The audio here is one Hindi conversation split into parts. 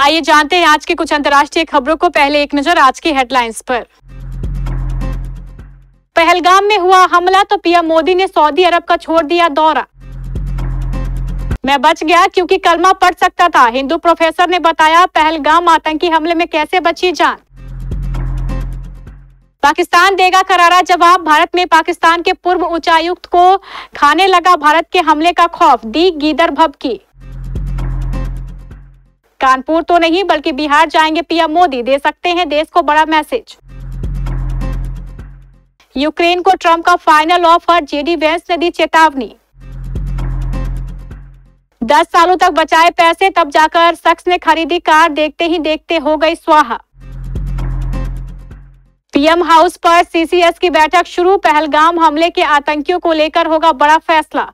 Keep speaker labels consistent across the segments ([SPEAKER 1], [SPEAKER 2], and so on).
[SPEAKER 1] आइए जानते हैं आज की कुछ अंतर्राष्ट्रीय खबरों को। पहले एक नजर आज की हेडलाइंस पर। पहलगाम में हुआ हमला तो पीएम मोदी ने सऊदी अरब का छोड़ दिया दौरा। मैं बच गया क्योंकि कलमा पढ़ सकता था, हिंदू प्रोफेसर ने बताया पहलगाम आतंकी हमले में कैसे बची जान। पाकिस्तान देगा करारा जवाब, भारत में पाकिस्तान के पूर्व उच्चायुक्त को खाने लगा भारत के हमले का खौफ, दी गीदर भभकी। कानपुर तो नहीं बल्कि बिहार जाएंगे पीएम मोदी, दे सकते हैं देश को बड़ा मैसेज। यूक्रेन को ट्रंप का फाइनल ऑफर, जेडी वेंस ने दी चेतावनी। 10 सालों तक बचाए पैसे तब जाकर शख्स ने खरीदी कार, देखते ही देखते हो गई स्वाहा। पीएम हाउस पर सीसीएस की बैठक शुरू, पहलगाम हमले के आतंकियों को लेकर होगा बड़ा फैसला।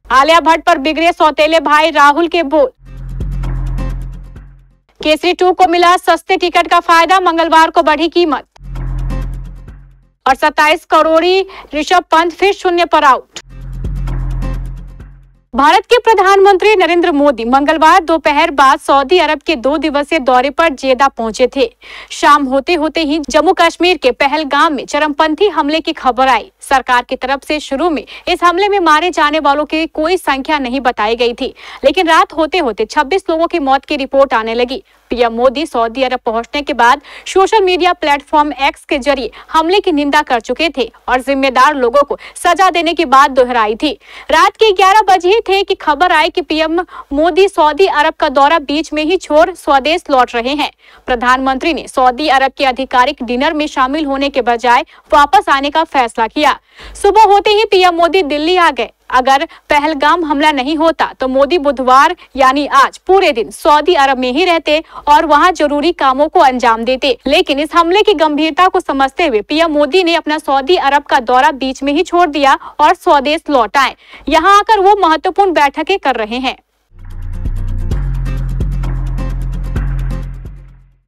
[SPEAKER 1] आलिया भट्ट पर बिगड़े सौतेले भाई राहुल के बोल। केसरी 2 को मिला सस्ते टिकट का फायदा, मंगलवार को बढ़ी कीमत। और 27 करोड़ी ऋषभ पंत फिर शून्य पर आउट। भारत के प्रधानमंत्री नरेंद्र मोदी मंगलवार दोपहर बाद सऊदी अरब के 2 दिवसीय दौरे पर जेदा पहुंचे थे। शाम होते होते ही जम्मू कश्मीर के पहलगाम में चरमपंथी हमले की खबर आई। सरकार की तरफ से शुरू में इस हमले में मारे जाने वालों की कोई संख्या नहीं बताई गई थी, लेकिन रात होते होते 26 लोगों की मौत की रिपोर्ट आने लगी। पीएम मोदी सऊदी अरब पहुंचने के बाद सोशल मीडिया प्लेटफॉर्म एक्स के जरिए हमले की निंदा कर चुके थे और जिम्मेदार लोगों को सजा देने की बात दोहराई थी। रात के 11 बजे थे कि खबर आई कि पीएम मोदी सऊदी अरब का दौरा बीच में ही छोड़ स्वदेश लौट रहे हैं। प्रधानमंत्री ने सऊदी अरब के आधिकारिक डिनर में शामिल होने के बजाय वापस आने का फैसला किया। सुबह होते ही पीएम मोदी दिल्ली आ गए। अगर पहलगाम हमला नहीं होता तो मोदी बुधवार यानी आज पूरे दिन सऊदी अरब में ही रहते और वहां जरूरी कामों को अंजाम देते, लेकिन इस हमले की गंभीरता को समझते हुए पीएम मोदी ने अपना सऊदी अरब का दौरा बीच में ही छोड़ दिया और स्वदेश लौट आए। यहां आकर वो महत्वपूर्ण बैठकें कर रहे हैं।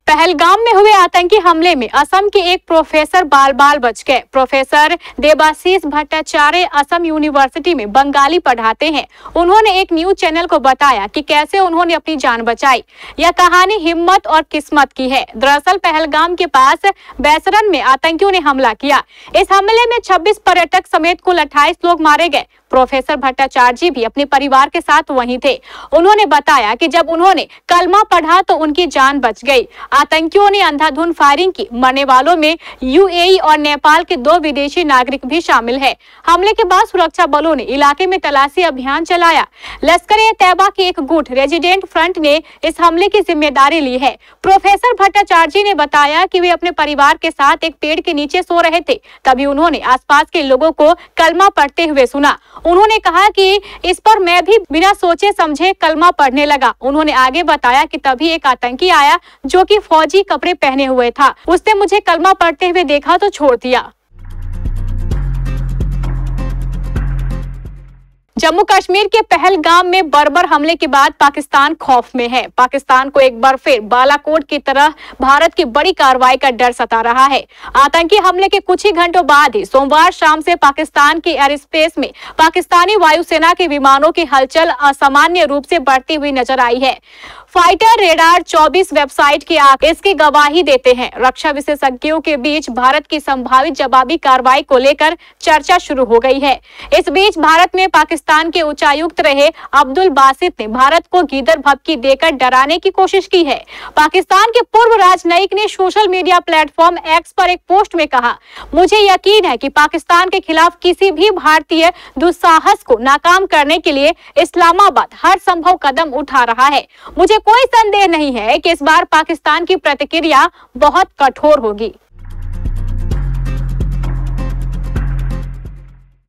[SPEAKER 1] पहलगाम में हुए आतंकी हमले में असम के एक प्रोफेसर बाल बाल बच गए। प्रोफेसर देबाशीष भट्टाचार्य असम यूनिवर्सिटी में बंगाली पढ़ाते हैं। उन्होंने एक न्यूज चैनल को बताया कि कैसे उन्होंने अपनी जान बचाई। यह कहानी हिम्मत और किस्मत की है। दरअसल पहलगाम के पास बैसरन में आतंकियों ने हमला किया। इस हमले में 26 पर्यटक समेत कुल 28 लोग मारे गए। प्रोफेसर भट्टाचार्य भी अपने परिवार के साथ वहीं थे। उन्होंने बताया कि जब उन्होंने कलमा पढ़ा तो उनकी जान बच गई। आतंकियों ने अंधाधुंध फायरिंग की। मरने वालों में यूएई और नेपाल के 2 विदेशी नागरिक भी शामिल है। हमले के बाद सुरक्षा बलों ने इलाके में तलाशी अभियान चलाया। लश्कर-ए-तैयबा के एक गुट रेजिडेंट फ्रंट ने इस हमले की जिम्मेदारी ली है। प्रोफेसर भट्टाचार्य ने बताया कि वे अपने परिवार के साथ एक पेड़ के नीचे सो रहे थे, तभी उन्होंने आसपास के लोगों को कलमा पढ़ते हुए सुना। उन्होंने कहा कि इस पर मैं भी बिना सोचे समझे कलमा पढ़ने लगा। उन्होंने आगे बताया कि तभी एक आतंकी आया जो कि फौजी कपड़े पहने हुए था। उसने मुझे कलमा पढ़ते हुए देखा तो छोड़ दिया। जम्मू कश्मीर के पहलगाम में बर्बर हमले के बाद पाकिस्तान खौफ में है। पाकिस्तान को एक बार फिर बालाकोट की तरह भारत की बड़ी कार्रवाई का डर सता रहा है। आतंकी हमले के कुछ ही घंटों बाद ही सोमवार शाम से पाकिस्तान के एयर स्पेस में पाकिस्तानी वायुसेना के विमानों की हलचल असामान्य रूप से बढ़ती हुई नजर आई है। फाइटर रेडार 24 वेबसाइट के आंकड़े इसकी गवाही देते हैं। रक्षा विशेषज्ञों के बीच भारत की संभावित जवाबी कार्रवाई को लेकर चर्चा शुरू हो गई है। इस बीच भारत में पाकिस्तान के उच्चायुक्त रहे अब्दुल बासित ने भारत को गीदर भभकी देकर डराने की कोशिश की है। पाकिस्तान के पूर्व राजनयिक ने सोशल मीडिया प्लेटफॉर्म एक्स पर एक पोस्ट में कहा, मुझे यकीन है कि पाकिस्तान के खिलाफ किसी भी भारतीय दुस्साहस को नाकाम करने के लिए इस्लामाबाद हर संभव कदम उठा रहा है। मुझे कोई संदेह नहीं है कि इस बार पाकिस्तान की प्रतिक्रिया बहुत कठोर होगी।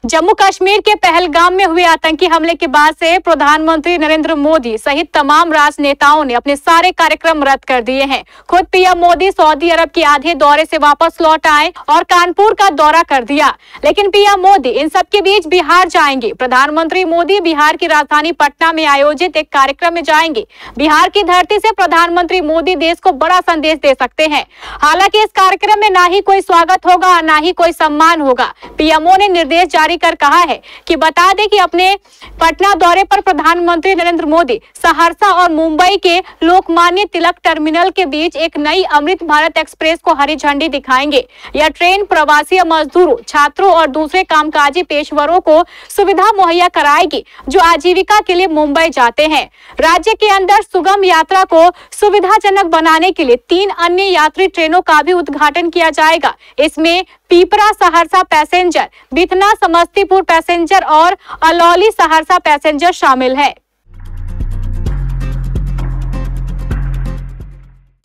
[SPEAKER 1] जम्मू कश्मीर के पहलगाम में हुए आतंकी हमले के बाद से प्रधानमंत्री नरेंद्र मोदी सहित तमाम राजनेताओं ने अपने सारे कार्यक्रम रद्द कर दिए हैं। खुद पीएम मोदी सऊदी अरब के आधे दौरे से वापस लौट आए और कानपुर का दौरा कर दिया, लेकिन पीएम मोदी इन सब के बीच बिहार जाएंगे। प्रधानमंत्री मोदी बिहार की राजधानी पटना में आयोजित एक कार्यक्रम में जाएंगे। बिहार की धरती से प्रधानमंत्री मोदी देश को बड़ा संदेश दे सकते हैं। हालांकि इस कार्यक्रम में ना ही कोई स्वागत होगा और ना ही कोई सम्मान होगा। पीएमओ ने निर्देश जारी लेकर कहा है कि बता दें कि अपने पटना दौरे पर प्रधानमंत्री नरेंद्र मोदी सहरसा और मुंबई के लोकमान्य तिलक टर्मिनल के बीच एक नई अमृत भारत एक्सप्रेस को हरी झंडी दिखाएंगे। यह ट्रेन प्रवासी मजदूरों, छात्रों और दूसरे कामकाजी पेशेवरों को सुविधा मुहैया कराएगी जो आजीविका के लिए मुंबई जाते हैं। राज्य के अंदर सुगम यात्रा को सुविधाजनक बनाने के लिए 3 अन्य यात्री ट्रेनों का भी उद्घाटन किया जाएगा। इसमें पीपरा सहरसा पैसेंजर, बिथना समस्तीपुर पैसेंजर और अलौली सहरसा पैसेंजर शामिल है।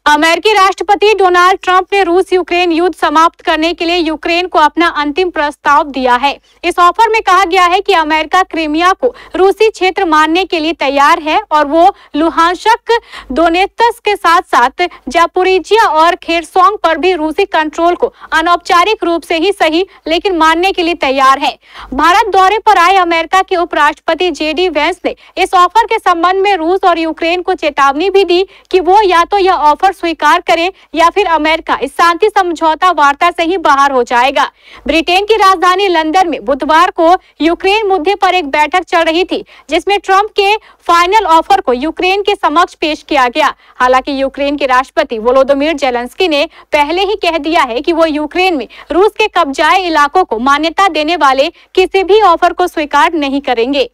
[SPEAKER 1] अमेरिकी राष्ट्रपति डोनाल्ड ट्रंप ने रूस यूक्रेन युद्ध समाप्त करने के लिए यूक्रेन को अपना अंतिम प्रस्ताव दिया है। इस ऑफर में कहा गया है कि अमेरिका क्रीमिया को रूसी क्षेत्र मानने के लिए तैयार है और वो लुहांस्क, दोनेत्स्क के साथ साथ जापोरिजिया और खेरसोंग पर भी रूसी कंट्रोल को अनौपचारिक रूप से ही सही लेकिन मानने के लिए तैयार है। भारत दौरे पर आए अमेरिका के उपराष्ट्रपति JD वेंस ने इस ऑफर के संबंध में रूस और यूक्रेन को चेतावनी भी दी कि वो या तो यह ऑफर स्वीकार करे या फिर अमेरिका इस शांति समझौता वार्ता से ही बाहर हो जाएगा। ब्रिटेन की राजधानी लंदन में बुधवार को यूक्रेन मुद्दे पर एक बैठक चल रही थी जिसमें ट्रंप के फाइनल ऑफर को यूक्रेन के समक्ष पेश किया गया। हालांकि यूक्रेन के राष्ट्रपति वोलोदिमीर जेलेंस्की ने पहले ही कह दिया है कि वो यूक्रेन में रूस के कब्जाए इलाकों को मान्यता देने वाले किसी भी ऑफर को स्वीकार नहीं करेंगे।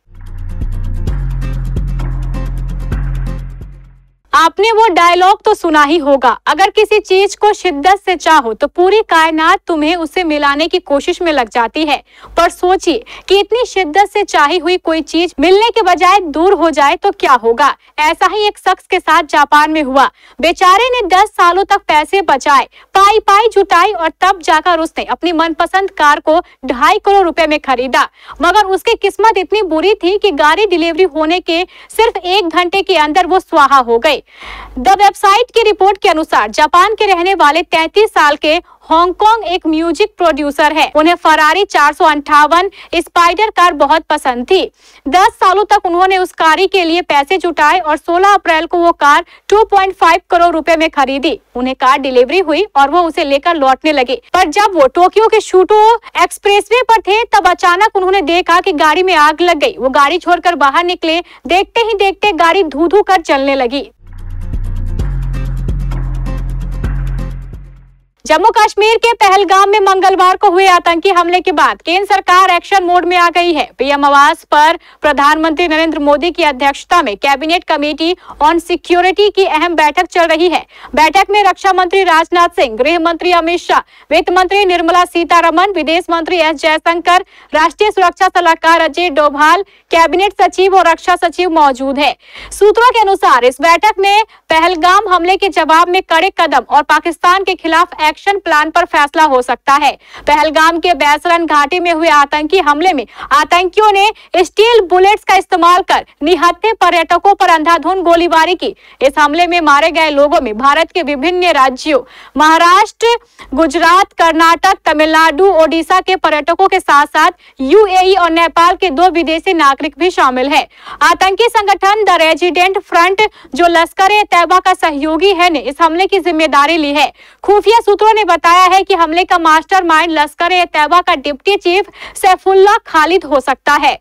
[SPEAKER 1] आपने वो डायलॉग तो सुना ही होगा, अगर किसी चीज को शिद्दत से चाहो तो पूरी कायनात तुम्हें उससे मिलाने की कोशिश में लग जाती है। पर सोचिए कि इतनी शिद्दत से चाही हुई कोई चीज मिलने के बजाय दूर हो जाए तो क्या होगा। ऐसा ही एक शख्स के साथ जापान में हुआ। बेचारे ने 10 सालों तक पैसे बचाए, पाई पाई जुटाई और तब जाकर उसने अपनी मनपसंद कार को 2.5 करोड़ रुपए में खरीदा। मगर उसकी किस्मत इतनी बुरी थी कि गाड़ी डिलीवरी होने के सिर्फ 1 घंटे के अंदर वो स्वाहा हो गई। द वेबसाइट की रिपोर्ट के अनुसार जापान के रहने वाले 33 साल के हांगकांग एक म्यूजिक प्रोड्यूसर है। उन्हें फरारी 458 स्पाइडर कार बहुत पसंद थी। 10 सालों तक उन्होंने उस कार के लिए पैसे जुटाए और 16 अप्रैल को वो कार 2.5 करोड़ रुपए में खरीदी। उन्हें कार डिलीवरी हुई और वो उसे लेकर लौटने लगे। पर जब वो टोक्यो के शूटो एक्सप्रेसवे पर थे तब अचानक उन्होंने देखा कि गाड़ी में आग लग गई। वो गाड़ी छोड़कर बाहर निकले, देखते ही देखते गाड़ी धू धू कर जलने लगी। जम्मू कश्मीर के पहलगाम में मंगलवार को हुए आतंकी हमले के बाद केंद्र सरकार एक्शन मोड में आ गई है। पीएम आवास पर प्रधानमंत्री नरेंद्र मोदी की अध्यक्षता में कैबिनेट कमेटी ऑन सिक्योरिटी की अहम बैठक चल रही है। बैठक में रक्षा मंत्री राजनाथ सिंह, गृह मंत्री अमित शाह, वित्त मंत्री निर्मला सीतारमण, विदेश मंत्री एस जयशंकर, राष्ट्रीय सुरक्षा सलाहकार अजय डोभाल, कैबिनेट सचिव और रक्षा सचिव मौजूद है। सूत्रों के अनुसार इस बैठक में पहलगाम हमले के जवाब में कड़े कदम और पाकिस्तान के खिलाफ एक्शन प्लान पर फैसला हो सकता है। पहलगाम के बैसरन घाटी में हुए आतंकी हमले में आतंकियों ने स्टील बुलेट्स का इस्तेमाल कर निहत्थे पर्यटकों पर अंधाधुंध गोलीबारी की। इस हमले में मारे गए लोगों में भारत के विभिन्न राज्यों महाराष्ट्र, गुजरात, कर्नाटक, तमिलनाडु, ओडिशा के पर्यटकों के साथ साथ UAE और नेपाल के 2 विदेशी नागरिक भी शामिल है। आतंकी संगठन द रेजिडेंट फ्रंट, जो लश्कर-ए-तैयबा का सहयोगी है, ने इस हमले की जिम्मेदारी ली है। खुफिया सूत्रों ने बताया है कि हमले का मास्टरमाइंड लश्कर-ए-तैयबा का डिप्टी चीफ सैफुल्लाह खालिद हो सकता है।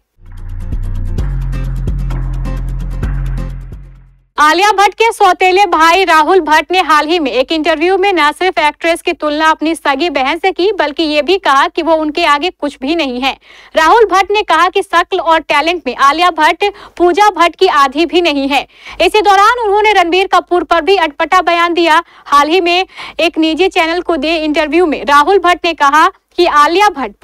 [SPEAKER 1] आलिया भट्ट के सौतेले भाई राहुल भट्ट ने हाल ही में एक इंटरव्यू में न सिर्फ एक्ट्रेस की तुलना अपनी सगी बहन से की बल्कि ये भी कहा कि वो उनके आगे कुछ भी नहीं है। राहुल भट्ट ने कहा कि शक्ल और टैलेंट में आलिया भट्ट पूजा भट्ट की आधी भी नहीं है। इसी दौरान उन्होंने रणबीर कपूर पर भी अटपटा बयान दिया। हाल ही में एक निजी चैनल को दिए इंटरव्यू में राहुल भट्ट ने कहा कि आलिया भट्ट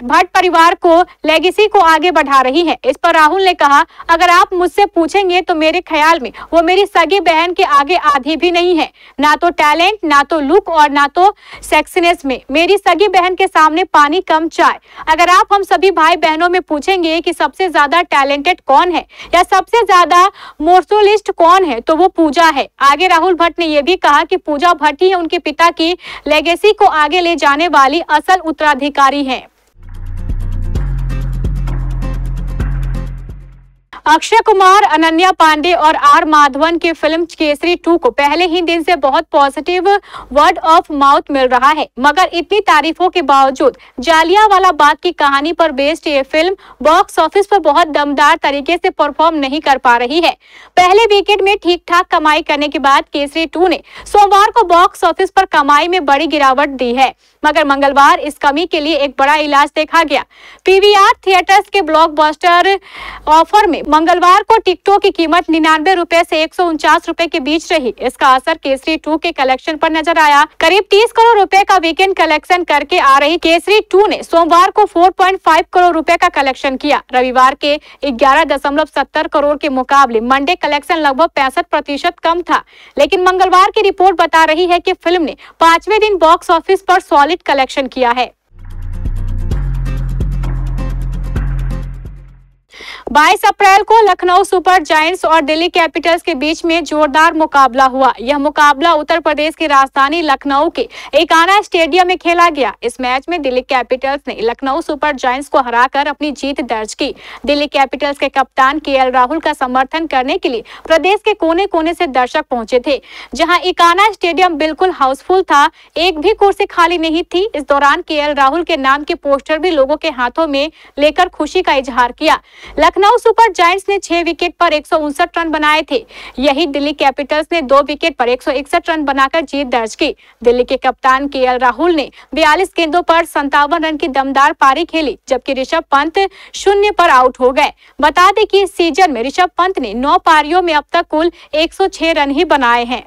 [SPEAKER 1] भट्ट परिवार को लेगेसी को आगे बढ़ा रही है। इस पर राहुल ने कहा, अगर आप मुझसे पूछेंगे तो मेरे ख्याल में वो मेरी सगी बहन के आगे आधी भी नहीं है, ना तो टैलेंट, ना तो लुक और ना तो सेक्सीनेस में। मेरी सगी बहन के सामने पानी कम चाय। अगर आप हम सभी भाई बहनों में पूछेंगे कि सबसे ज्यादा टैलेंटेड कौन है या सबसे ज्यादा मोर्सोलिस्ट कौन है तो वो पूजा है। आगे राहुल भट्ट ने यह भी कहा कि पूजा भट्ट ही उनके पिता की लेगेसी को आगे ले जाने वाली असल उत्तराधिकारी है। अक्षय कुमार, अनन्या पांडे और आर माधवन की फिल्म केसरी 2 को पहले ही दिन से बहुत पॉजिटिव वर्ड ऑफ माउथ मिल रहा है, मगर इतनी तारीफों के बावजूद जालियांवाला बाग की कहानी पर बेस्ड ये फिल्म बॉक्स ऑफिस पर बहुत दमदार तरीके से परफॉर्म नहीं कर पा रही है। पहले वीकेंड में ठीक ठाक कमाई करने के बाद केसरी 2 ने सोमवार को बॉक्स ऑफिस पर कमाई में बड़ी गिरावट दी है, मगर मंगलवार इस कमी के लिए एक बड़ा इलाज देखा गया। पीवीआर थिएटर्स के ब्लॉकबस्टर ऑफर में मंगलवार को टिकटों की कीमत 99 रुपए से 149 रुपए के बीच रही। इसका असर केसरी 2 के कलेक्शन पर नजर आया। करीब 30 करोड़ रुपए का वीकेंड कलेक्शन करके आ रही केसरी 2 ने सोमवार को 4.5 करोड़ रुपए का कलेक्शन किया। रविवार के 11.70 करोड़ के मुकाबले मंडे कलेक्शन लगभग 65% कम था, लेकिन मंगलवार की रिपोर्ट बता रही है कि फिल्म ने 5वें दिन बॉक्स ऑफिस पर सॉलिड कलेक्शन किया है। 22 अप्रैल को लखनऊ सुपर जायंट्स और दिल्ली कैपिटल्स के बीच में जोरदार मुकाबला हुआ। यह मुकाबला उत्तर प्रदेश की राजधानी लखनऊ के एकाना स्टेडियम में खेला गया। इस मैच में दिल्ली कैपिटल्स ने लखनऊ सुपर जायंट्स को हराकर अपनी जीत दर्ज की। दिल्ली कैपिटल्स के कप्तान केएल राहुल का समर्थन करने के लिए प्रदेश के कोने कोने से दर्शक पहुंचे थे। जहां एकाना स्टेडियम बिल्कुल हाउसफुल था, एक भी कुर्सी खाली नहीं थी। इस दौरान केएल राहुल के नाम के पोस्टर भी लोगों के हाथों में लेकर खुशी का इजहार किया। लखनऊ सुपर जायंट्स ने 6 विकेट पर 159 रन बनाए थे। यही दिल्ली कैपिटल्स ने 2 विकेट पर 161 रन बनाकर जीत दर्ज की। दिल्ली के कप्तान केएल राहुल ने 42 गेंदों पर 57 रन की दमदार पारी खेली, जबकि ऋषभ पंत 0 पर आउट हो गए। बता दें कि इस सीजन में ऋषभ पंत ने 9 पारियों में अब तक कुल 106 रन ही बनाए हैं।